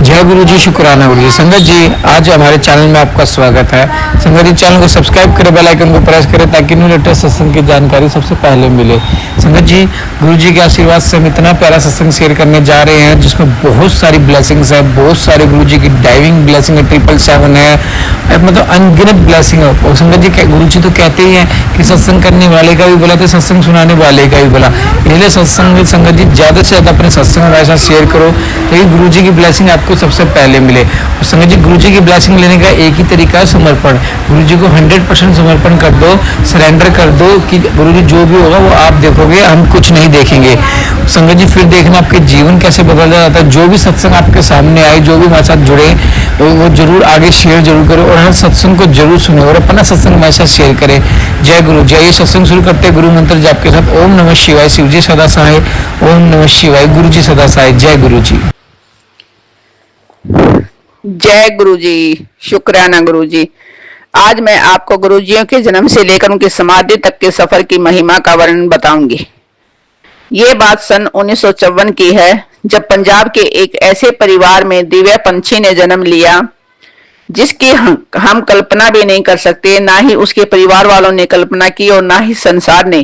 जय गुरु जी, शुक्राना गुरु जी। संगत जी, आज हमारे चैनल में आपका स्वागत है। संगत जी, चैनल को सब्सक्राइब करें, बेल आइकन को प्रेस करें ताकि न्यू लेटेस्ट सत्संग की जानकारी सबसे पहले मिले। संगत जी, गुरु जी के आशीर्वाद से हम इतना प्यारा सत्संग शेयर करने जा रहे हैं जिसमें बहुत सारी ब्लेसिंग्स है, बहुत सारे गुरु जी की डाइविंग ब्लेसिंग है, 777 है, मतलब अनगिनत ब्लेसिंग है। और संगत जी, गुरु जी तो कहते ही हैं कि सत्संग करने वाले का भी बोला तो सत्संग सुनाने वाले का भी बोला। इसलिए सत्संग संगत जी ज़्यादा से ज़्यादा अपने सत्संग हमारे साथ शेयर करो ताकि गुरु जी की ब्लेसिंग आपको सबसे पहले मिले। और संगत जी, गुरु जी की ब्लेसिंग लेने का एक ही तरीका है, समर्पण। गुरु जी को 100% समर्पण कर दो, सरेंडर कर दो कि गुरु जी जो भी होगा वो आप देखोगे, हम कुछ नहीं देखेंगे। संगत जी, फिर देखना आपके जीवन कैसे बदल जाता है। जो भी सत्संग आपके सामने आए, जो भी हमारे साथ जुड़े, वो जरूर आगे शेयर जरूर करो और हर सत्संग को जरूर सुनो और अपना सत्संग हमारे साथ शेयर करें। जय गुरु जी। ये सत्संग शुरू करते हैं गुरु मंत्र जाप के साथ। ओम नमः शिवाय। शिव जी सदा सहाय। ओम नमः शिवाय। गुरु जी सदा सहाय। जय गुरु जी। जय गुरु जी, शुक्राना गुरु जी। आज मैं आपको गुरुजियों के जन्म से लेकर उनकी समाधि तक के सफर की महिमा का वर्णन बताऊंगी। ये बात सन 1954 की है, जब पंजाब के एक ऐसे परिवार में दिव्या पंछी ने जन्म लिया जिसकी हम कल्पना भी नहीं कर सकते, ना ही उसके परिवार वालों ने कल्पना की और ना ही संसार ने।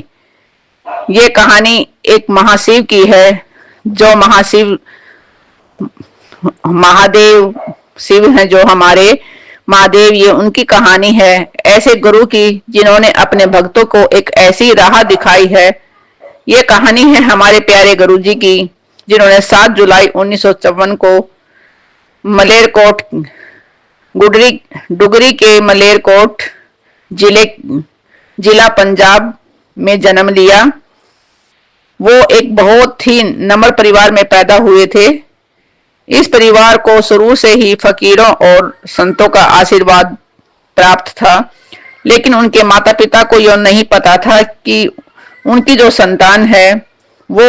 ये कहानी एक महाशिव की है, जो महादेव शिव हैं, जो हमारे महादेव, ये उनकी कहानी है। ऐसे गुरु की जिन्होंने अपने भक्तों को एक ऐसी राह दिखाई है। ये कहानी है हमारे प्यारे गुरु जी की, जिन्होंने 7 जुलाई 1954 को मलेरकोट डुगरी के मलेरकोट जिला पंजाब में जन्म लिया। वो एक बहुत ही नम्र परिवार में पैदा हुए थे। इस परिवार को शुरू से ही फकीरों और संतों का आशीर्वाद प्राप्त था, लेकिन उनके माता पिता को यह नहीं पता था कि उनकी जो संतान है वो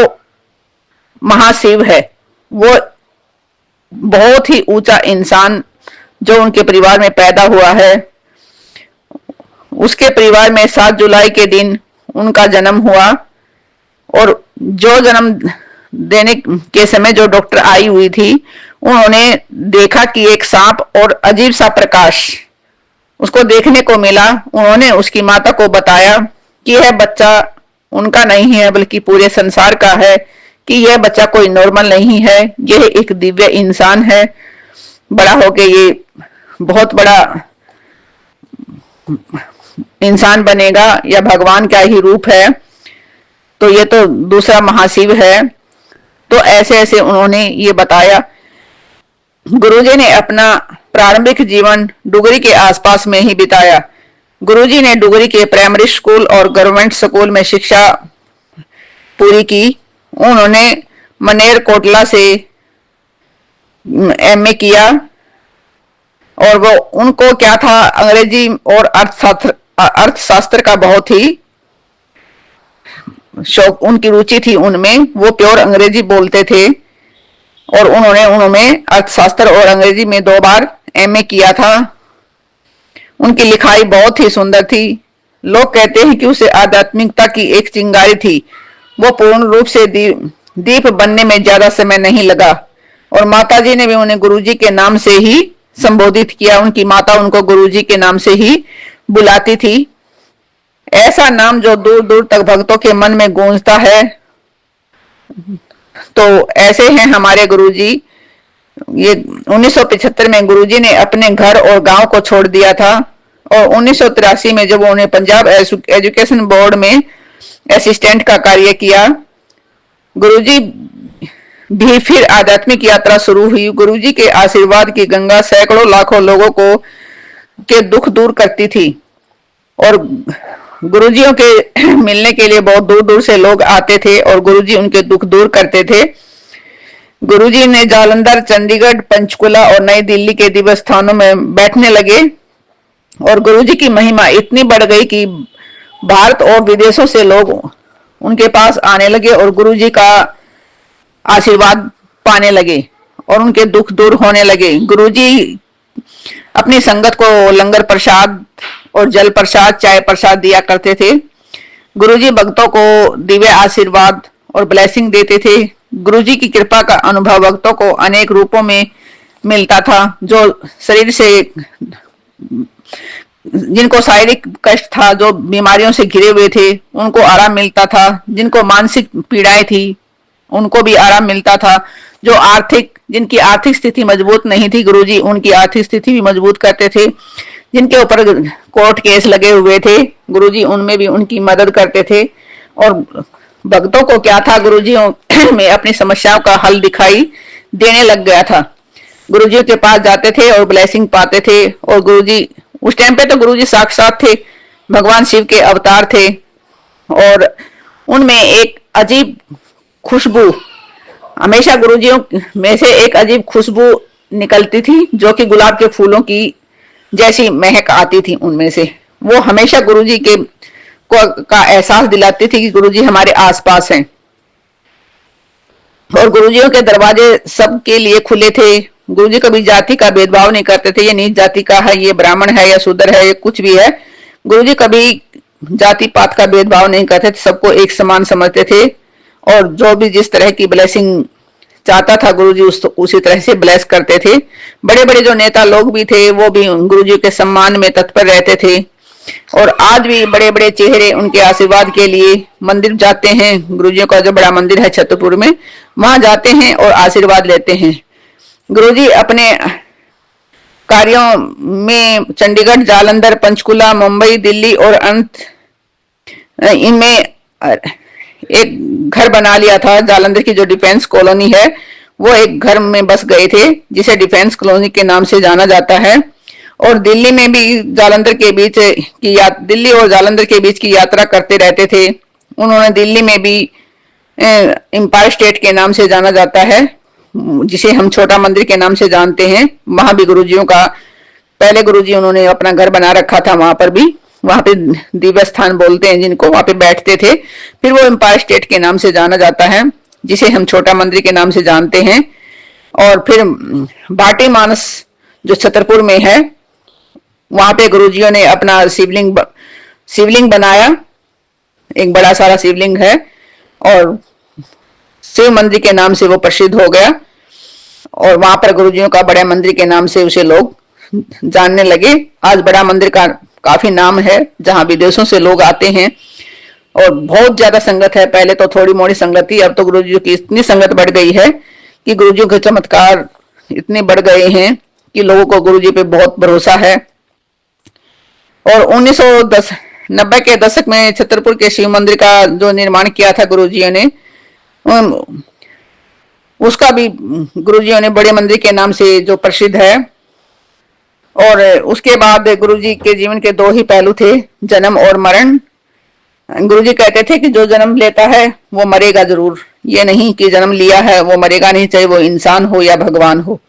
महाशिव है। वो बहुत ही ऊंचा इंसान जो उनके परिवार में पैदा हुआ है। उसके परिवार में 7 जुलाई के दिन उनका जन्म हुआ और जो जन्म देने के समय जो डॉक्टर आई हुई थी, उन्होंने देखा कि एक सांप और अजीब सा प्रकाश उसको देखने को मिला। उन्होंने उसकी माता को बताया कि यह बच्चा उनका नहीं है बल्कि पूरे संसार का है, कि यह बच्चा कोई नॉर्मल नहीं है, यह एक दिव्य इंसान है। बड़ा होके ये बहुत बड़ा इंसान बनेगा या भगवान का ही रूप है, तो ये तो दूसरा महाशिव है। तो ऐसे ऐसे उन्होंने ये बताया। गुरुजी ने अपना प्रारंभिक जीवन डुगरी के आसपास में ही बिताया। गुरुजी ने डुगरी के प्राइमरी स्कूल और गवर्नमेंट स्कूल में शिक्षा पूरी की। उन्होंने मनेरकोटला से एमए किया और वो उनको क्या था, अंग्रेजी और अर्थशास्त्र का बहुत ही शौक, उनकी रुचि थी उनमें। वो प्योर अंग्रेजी बोलते थे और उन्होंने उनमें अर्थशास्त्र और अंग्रेजी में 2 बार एमए किया था। उनकी लिखाई बहुत ही सुंदर थी। लोग कहते हैं कि उसे आध्यात्मिकता की एक चिंगारी थी। वो पूर्ण रूप से दीप बनने में ज्यादा समय नहीं लगा और माताजी ने भी उन्हें गुरुजी के नाम से ही संबोधित किया। उनकी माता उनको गुरुजी के नाम से ही बुलाती थी। ऐसा नाम जो दूर दूर तक भक्तों के मन में गूंजता है। तो ऐसे हैं हमारे गुरुजी। ये 1975 में गुरुजी ने अपने घर और गांव को छोड़ दिया था और 1983 में जब उन्होंने पंजाब एजुकेशन बोर्ड में असिस्टेंट का कार्य किया, गुरुजी भी फिर आध्यात्मिक यात्रा शुरू हुई। गुरुजी के आशीर्वाद की गंगा सैकड़ों लाखों लोगों को के दुख दूर करती थी और गुरुजियों के मिलने के लिए बहुत दूर दूर से लोग आते थे और गुरुजी उनके दुख दूर करते थे। गुरुजी ने जालंधर, चंडीगढ़, पंचकुला और नई दिल्ली के दिव्य स्थानों में बैठने लगे और गुरुजी की महिमा इतनी बढ़ गई कि भारत और विदेशों से लोग उनके पास आने लगे और गुरुजी का आशीर्वाद पाने लगे और उनके दुख दूर होने लगे। गुरुजी अपनी संगत को लंगर प्रसाद और जल प्रसाद, चाय प्रसाद दिया करते थे। गुरुजी भक्तों को दिव्य आशीर्वाद और ब्लेसिंग देते थे। गुरुजी की कृपा का अनुभव भक्तों को अनेक रूपों में मिलता था, जो शरीर से, जिनको शारीरिक कष्ट था, जो बीमारियों से घिरे हुए थे, उनको आराम मिलता था। जिनको मानसिक पीड़ाएं थी उनको भी आराम मिलता था। जो जिनकी आर्थिक स्थिति मजबूत नहीं थी, गुरुजी उनकी आर्थिक स्थिति भी मजबूत करते थे। जिनके ऊपर कोर्ट केस लगे हुए थे, गुरुजी उनमें भी उनकी मदद करते थे। और भक्तों को क्या था, गुरुजियों में अपनी समस्याओं का हल दिखाई देने लग गया था। गुरुजी के पास जाते थे और ब्लेसिंग पाते थे। और गुरुजी उस टाइम पे तो गुरुजी साक्षात थे, भगवान शिव के अवतार थे। और उनमें एक अजीब खुशबू, हमेशा गुरुजियों में से एक अजीब खुशबू निकलती थी, जो कि गुलाब के फूलों की जैसी महक आती थी उनमें से। वो हमेशा गुरुजी का एहसास दिलाती थी कि गुरुजी हमारे आसपास हैं। और गुरुजियों के दरवाजे सबके लिए खुले थे। गुरुजी कभी जाति का भेदभाव नहीं करते थे, ये नीच जाति का है, ये ब्राह्मण है या शूद्र है, ये कुछ भी है। गुरुजी कभी जाति पात का भेदभाव नहीं करते थे, सबको एक समान समझते थे। और जो भी जिस तरह की ब्लेसिंग चाहता था, गुरुजी उसी तरह से ब्लेस करते थे। बड़े बड़े जो नेता लोग भी थे, वो भी गुरुजी के सम्मान में तत्पर रहते थे। और आज भी बड़े बड़े चेहरे उनके आशीर्वाद के लिए मंदिर जाते हैं। गुरुजियों का जो बड़ा मंदिर है छतरपुर में, वहां जाते हैं और आशीर्वाद लेते हैं। गुरुजी अपने कार्यों में चंडीगढ़, जालंधर, पंचकुला, मुंबई, दिल्ली और इनमें एक घर बना लिया था। जालंधर की जो डिफेंस कॉलोनी है, वो एक घर में बस गए थे, जिसे डिफेंस कॉलोनी के नाम से जाना जाता है। और दिल्ली में भी दिल्ली और जालंधर के बीच की यात्रा करते रहते थे। उन्होंने दिल्ली में भी एम्पायर स्टेट के नाम से जाना जाता है, जिसे हम छोटा मंदिर के नाम से जानते हैं। वहां भी गुरुजियों का, पहले गुरुजी उन्होंने अपना घर बना रखा था, वहां पे दिव्य स्थान बोलते हैं जिनको, वहां पे बैठते थे। फिर वो एम्पायर स्टेट के नाम से जाना जाता है, जिसे हम छोटा मंदिर के नाम से जानते हैं। और फिर भाटी मानस जो छतरपुर में है, वहां पे गुरुजियों ने अपना शिवलिंग बनाया। एक बड़ा सारा शिवलिंग है और शिव मंदिर के नाम से वो प्रसिद्ध हो गया। और वहां पर गुरुजियों का बड़े मंदिर के नाम से उसे लोग जानने लगे। आज बड़ा मंदिर का काफी नाम है, जहां विदेशों से लोग आते हैं और बहुत ज्यादा संगत है। पहले तो थोड़ी मोड़ी संगत थी, अब तो गुरुजी की इतनी संगत बढ़ गई है कि गुरुजी के चमत्कार इतने बढ़ गए हैं कि लोगों को गुरुजी पे बहुत भरोसा है। और 1990 के दशक में छतरपुर के शिव मंदिर का जो निर्माण किया था गुरुजियों ने, उसका भी गुरुजियों ने बड़े मंदिर के नाम से जो प्रसिद्ध है। और उसके बाद गुरुजी के जीवन के दो ही पहलू थे, जन्म और मरण। गुरुजी कहते थे कि जो जन्म लेता है वो मरेगा जरूर, ये नहीं कि जन्म लिया है वो मरेगा नहीं, चाहे वो इंसान हो या भगवान हो।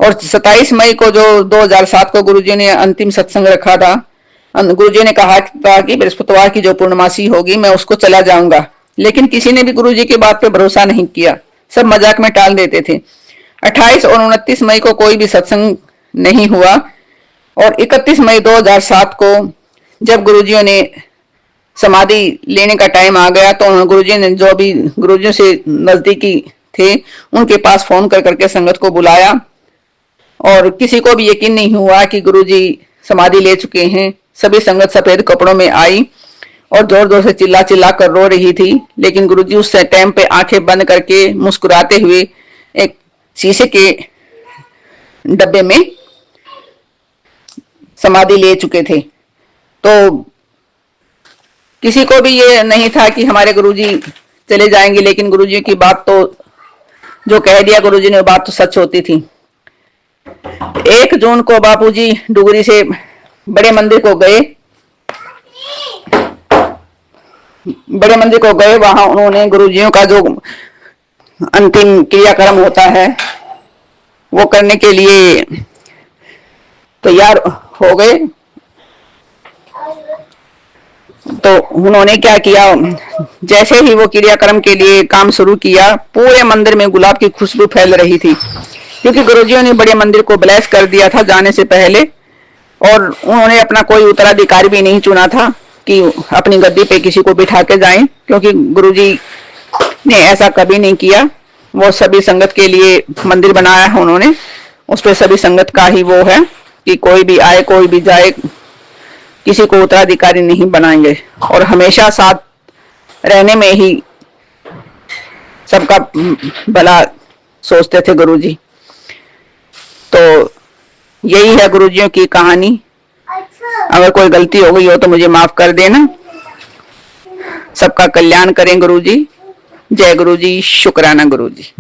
और 27 मई को जो 2007 को गुरुजी ने अंतिम सत्संग रखा था, गुरुजी ने कहा था कि बृहस्पतिवार की जो पूर्णमासी होगी मैं उसको चला जाऊंगा। लेकिन किसी ने भी गुरुजी की बात पे भरोसा नहीं किया, सब मजाक में टाल देते थे। 28 और 29 मई को कोई भी सत्संग नहीं हुआ। और 31 मई 2007 को जब गुरुजियों ने समाधि लेने का टाइम आ गया, तो गुरुजी ने जो भी गुरुजियों से नजदीकी थे उनके पास फोन कर करके संगत को बुलाया। और किसी को भी यकीन नहीं हुआ कि गुरुजी समाधि ले चुके हैं। सभी संगत सफेद कपड़ों में आई और जोर जोर से चिल्ला चिल्ला कर रो रही थी। लेकिन गुरुजी उस टाइम पे आंखें बंद करके मुस्कुराते हुए एक शीशे के डब्बे में समाधि ले चुके थे। तो किसी को भी ये नहीं था कि हमारे गुरुजी चले जाएंगे, लेकिन गुरुजी की बात तो जो कह दिया गुरुजी ने, वो बात तो सच होती थी। 1 जून को बापूजी डुगरी से बड़े मंदिर को गए। वहां उन्होंने गुरुजियों का जो अंतिम क्रियाक्रम होता है वो करने के लिए तैयार हो गए। तो उन्होंने क्या किया, जैसे ही वो क्रियाक्रम के लिए काम शुरू किया, पूरे मंदिर में गुलाब की खुशबू फैल रही थी, क्योंकि गुरुजियों ने बड़े मंदिर को ब्लेस कर दिया था जाने से पहले। और उन्होंने अपना कोई उत्तराधिकारी भी नहीं चुना था कि अपनी गद्दी पे किसी को बिठा के जाएं, क्योंकि गुरुजी ने ऐसा कभी नहीं किया। वो सभी संगत के लिए मंदिर बनाया है उन्होंने, उस पे सभी संगत का ही वो है कि कोई भी आए कोई भी जाए, किसी को उत्तराधिकारी नहीं बनाएंगे और हमेशा साथ रहने में ही सबका भला सोचते थे गुरुजी। तो यही है गुरुजियों की कहानी। अगर कोई गलती हो गई हो तो मुझे माफ कर देना। सबका कल्याण करें गुरुजी। जय गुरुजी, शुक्राना गुरुजी।